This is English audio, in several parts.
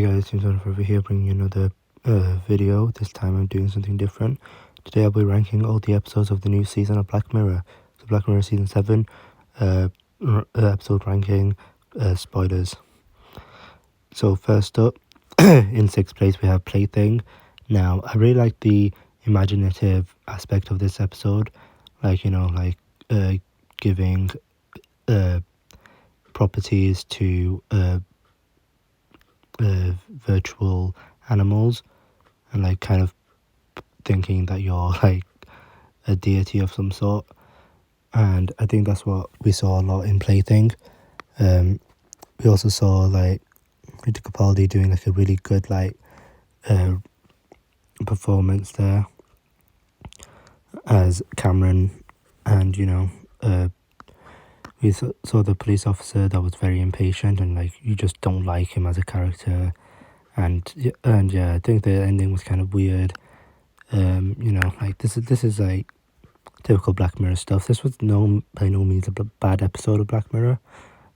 Hey guys, it's Reverie here, bringing you another video. This time I'm doing something different. Today I'll be ranking all the episodes of the new season of Black Mirror. So Black Mirror Season 7, episode ranking, spoilers. So first up, in 6th place we have Plaything. Now, I really like the imaginative aspect of this episode. Giving properties to virtual animals, and kind of thinking that you're like a deity of some sort. And I think that's what we saw a lot in Plaything. We also saw Rita Capaldi doing a really good performance there as Cameron, and we saw the police officer that was very impatient, and you just don't like him as a character. And yeah, I think the ending was kind of weird. This is typical Black Mirror stuff. This was by no means a bad episode of Black Mirror,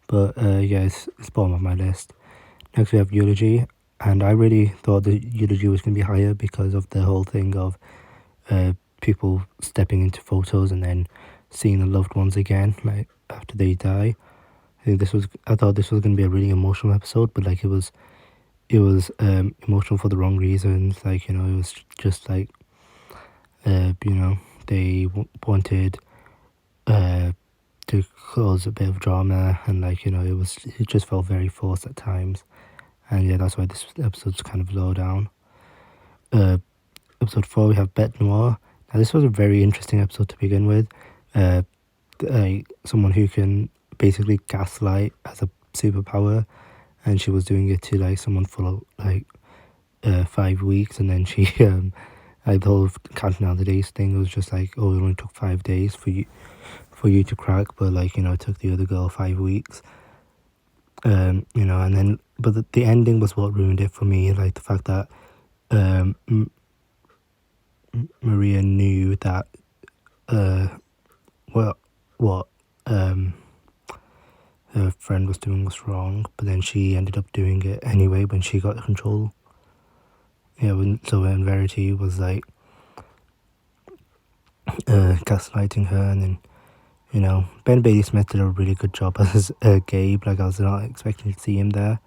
but yeah, it's bottom of my list. Next we have Eulogy, and I really thought the Eulogy was going to be higher because of the whole thing of people stepping into photos and then seeing the loved ones again, after they die. I thought this was going to be a really emotional episode, but it was emotional for the wrong reasons. It was just they wanted to cause a bit of drama, and it just felt very forced at times. And yeah, that's why this episode's kind of low down. Episode 4 we have Bête Noire. Now this was a very interesting episode to begin with. Someone who can basically gaslight as a superpower, and she was doing it to someone for 5 weeks, and then she the whole counting down the days thing was just it only took 5 days for you to crack, but it took the other girl 5 weeks. And then but the ending was what ruined it for me, the fact that Maria knew that what her friend was doing was wrong, but then she ended up doing it anyway when she got control. Yeah, when Verity was gaslighting her, and then Ben Bailey Smith did a really good job as Gabe. I was not expecting to see him there.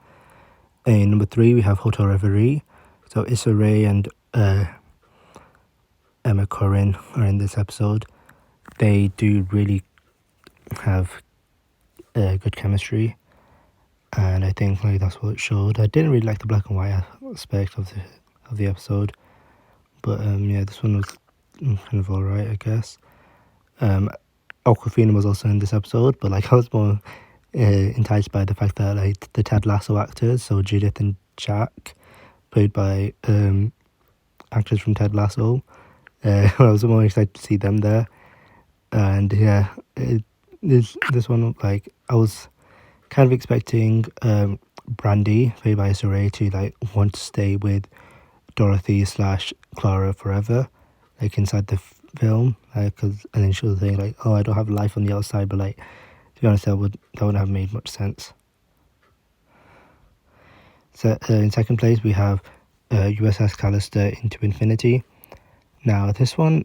And number 3 we have Hotel Reverie. So Issa Rae and Emma Corrin are in this episode. They do really have good chemistry, and I think that's what it showed. I didn't really like the black and white aspect of the episode, but yeah, this one was kind of alright, I guess. Awkwafina was also in this episode, but I was more enticed by the fact that the Ted Lasso actors, so Judith and Jack, played by actors from Ted Lasso, I was more excited to see them there. And yeah, this one, I was kind of expecting Brandy, played by Issa Rae, to want to stay with Dorothy / Clara forever, inside the film, and then she was saying oh, I don't have life on the outside, but to be honest, that wouldn't have made much sense. So in 2nd place we have USS Callister Into Infinity. Now this one,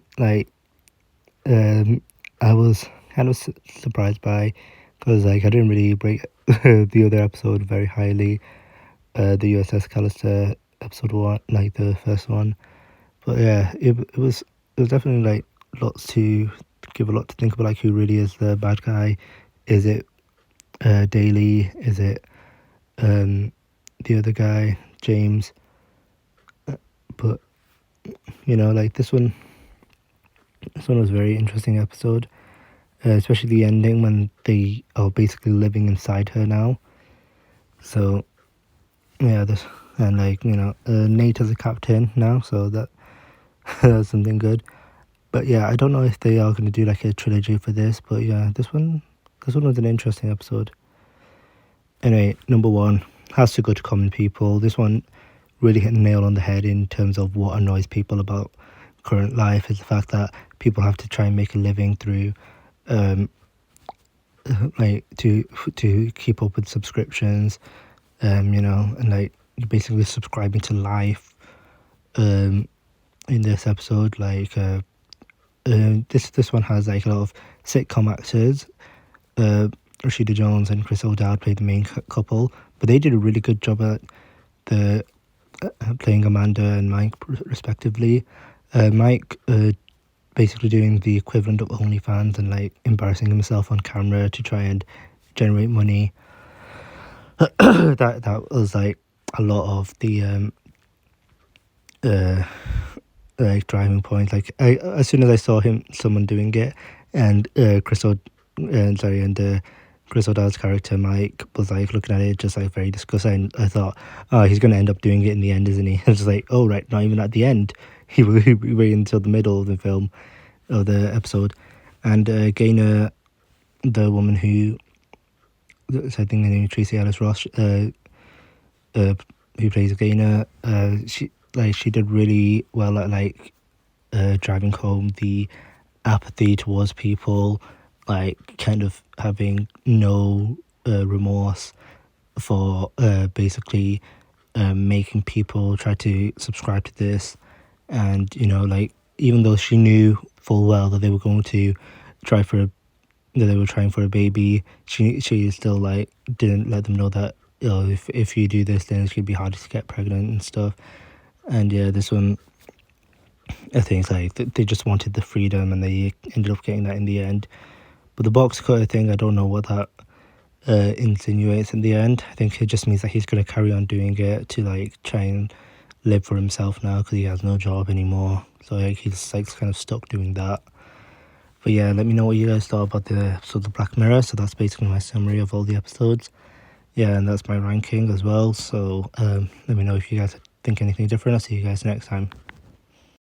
I was kind of surprised by, because I didn't really rate the other episode very highly, the USS Callister episode 1, the first one. But yeah, it was definitely lots to give, a lot to think about, who really is the bad guy. Is it Daly? Is it the other guy, James? But this one was a very interesting episode, especially the ending when they are basically living inside her now. So yeah, Nate as a captain now, so that's something good. But yeah, I don't know if they are going to do a trilogy for this, but yeah, this one was an interesting episode. Anyway, number 1 has to go to Common People. This one really hit the nail on the head in terms of what annoys people about current life, is the fact that people have to try and make a living through to keep up with subscriptions, and you're basically subscribing to life in this episode. Like this one has like a lot of sitcom actors. Rashida Jones and Chris O'Dowd played the main couple, but they did a really good job at the playing Amanda and Mike respectively. Mike basically doing the equivalent of OnlyFans and like embarrassing himself on camera to try and generate money. that was like a lot of the like driving point. Like as soon as I saw someone doing it, and Chris O'Dowd's character Mike was like looking at it just like very disgusting. I thought, oh, he's gonna end up doing it in the end, isn't he? It's like, oh right, not even at the end. He wait until the middle of the film, of the episode. And Gaynor, the woman who, I think the name is Tracy Ellis Ross, who plays Gaynor, she did really well at like driving home the apathy towards people, like kind of having no remorse for basically making people try to subscribe to this. And like, even though she knew full well that they were going to try for a that they were trying for a baby, she still like didn't let them know that, if you do this, then it's gonna be harder to get pregnant and stuff. And yeah, this one, I think like they just wanted the freedom, and they ended up getting that in the end. But the box cutter thing, I don't know what that insinuates in the end. I think it just means that he's going to carry on doing it to like try and live for himself now, because he has no job anymore. So like he's like kind of stuck doing that. But yeah, let me know what you guys thought about the episode of Black Mirror. So that's basically my summary of all the episodes. Yeah, and that's my ranking as well. So let me know if you guys think anything different. I'll see you guys next time.